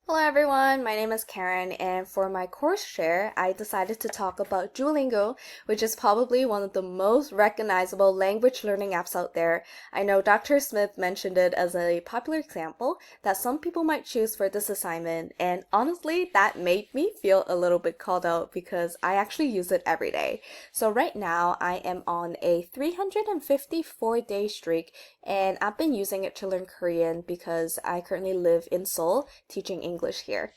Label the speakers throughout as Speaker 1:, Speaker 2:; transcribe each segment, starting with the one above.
Speaker 1: Hello everyone, my name is Karen, and for my course share, I decided to talk about Duolingo, which is probably one of the most recognizable language learning apps out there. I know Dr. Smith mentioned it as a popular example that some people might choose for this assignment, and honestly, that made me feel a little bit called out because I actually use it every day. So right now, I am on a 354-day streak, and I've been using it to learn Korean because I currently live in Seoul, teaching English here.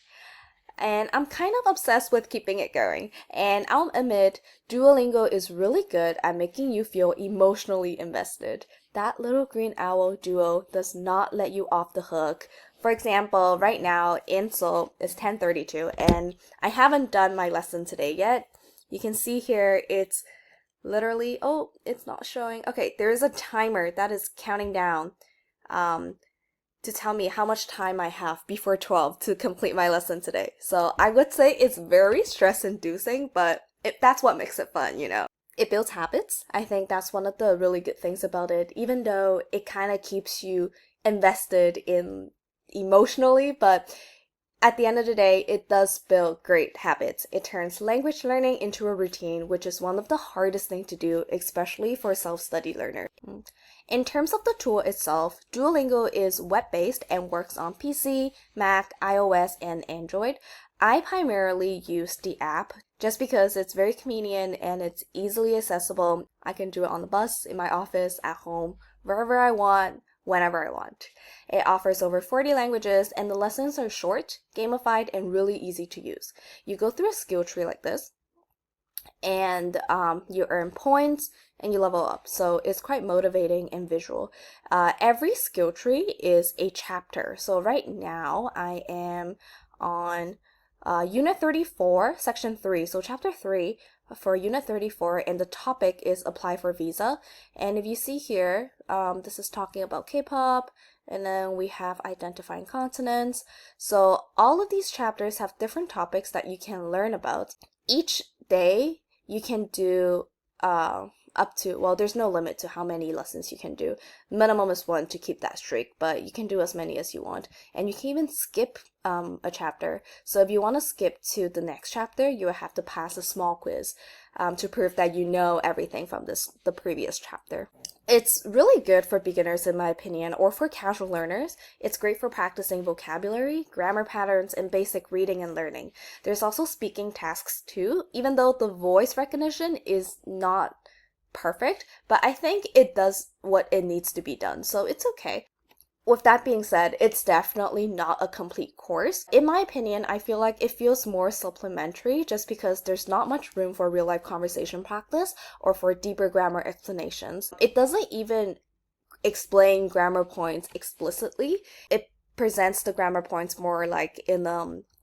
Speaker 1: And I'm kind of obsessed with keeping it going. And I'll admit, Duolingo is really good at making you feel emotionally invested. That little green owl duo does not let you off the hook. For example, right now in Seoul it's 10:32 and I haven't done my lesson today yet. You can see here it's literally, oh, it's not showing. Okay, there is a timer that is counting down. Um, to tell me how much time I have before 12 to complete my lesson today. So I would say it's very stress inducing, but that's what makes it fun. It builds habits. I think that's one of the really good things about it, even though it kind of keeps you invested in emotionally, but at the end of the day, it does build great habits. It turns language learning into a routine, which is one of the hardest things to do, especially for self-study learners. In terms of the tool itself, Duolingo is web-based and works on PC, Mac, iOS, and Android. I primarily use the app just because it's very convenient and it's easily accessible. I can do it on the bus, in my office, at home, wherever I want, whenever I want. It offers over 40 languages and the lessons are short, gamified, and really easy to use. You go through a skill tree like this and you earn points and you level up. So it's quite motivating and visual. Every skill tree is a chapter. So right now I am on Unit 34, Section 3. So Chapter 3 for Unit 34, and the topic is apply for visa. And if you see here, this is talking about K-pop, and then we have identifying consonants. So all of these chapters have different topics that you can learn about. Each day you can do up to, well, there's no limit to how many lessons you can do. Minimum is one to keep that streak, but you can do as many as you want. And you can even skip a chapter. So if you want to skip to the next chapter, you will have to pass a small quiz to prove that you know everything from the previous chapter. It's really good for beginners in my opinion, or for casual learners. It's great for practicing vocabulary, grammar patterns, and basic reading and learning. There's also speaking tasks too, even though the voice recognition is not perfect, but I think it does what it needs to be done, so it's okay. With that being said, it's definitely not a complete course. In my opinion, I feel like it feels more supplementary just because there's not much room for real life conversation practice or for deeper grammar explanations. It doesn't even explain grammar points explicitly. It presents the grammar points more like in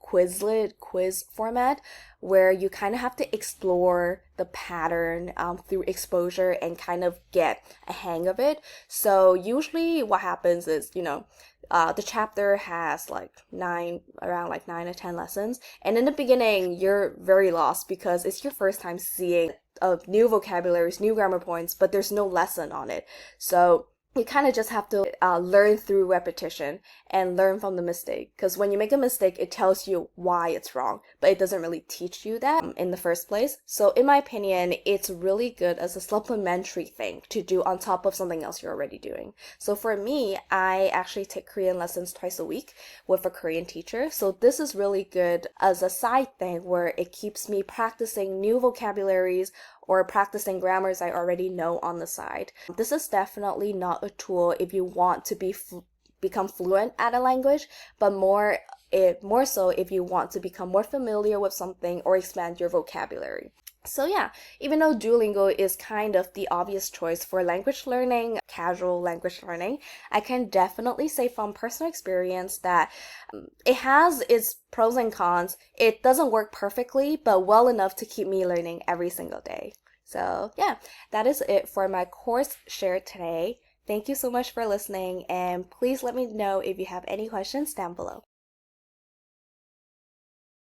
Speaker 1: Quizlet quiz format, where you kind of have to explore the pattern through exposure and kind of get a hang of it. So usually what happens is, the chapter has around 9 or 10 lessons, and in the beginning you're very lost because it's your first time seeing new vocabularies, new grammar points, but there's no lesson on it. So you kind of just have to learn through repetition and learn from the mistake. Because when you make a mistake, it tells you why it's wrong, but it doesn't really teach you that in the first place. So in my opinion, it's really good as a supplementary thing to do on top of something else you're already doing. So for me, I actually take Korean lessons twice a week with a Korean teacher. So this is really good as a side thing where it keeps me practicing new vocabularies or practicing grammars I already know on the side. This is definitely not a tool if you want to become fluent at a language, but more so if you want to become more familiar with something or expand your vocabulary. So yeah, even though Duolingo is kind of the obvious choice for language learning, casual language learning, I can definitely say from personal experience that it has its pros and cons. It doesn't work perfectly, but well enough to keep me learning every single day. So yeah, that is it for my course share today. Thank you so much for listening, and please let me know if you have any questions down below.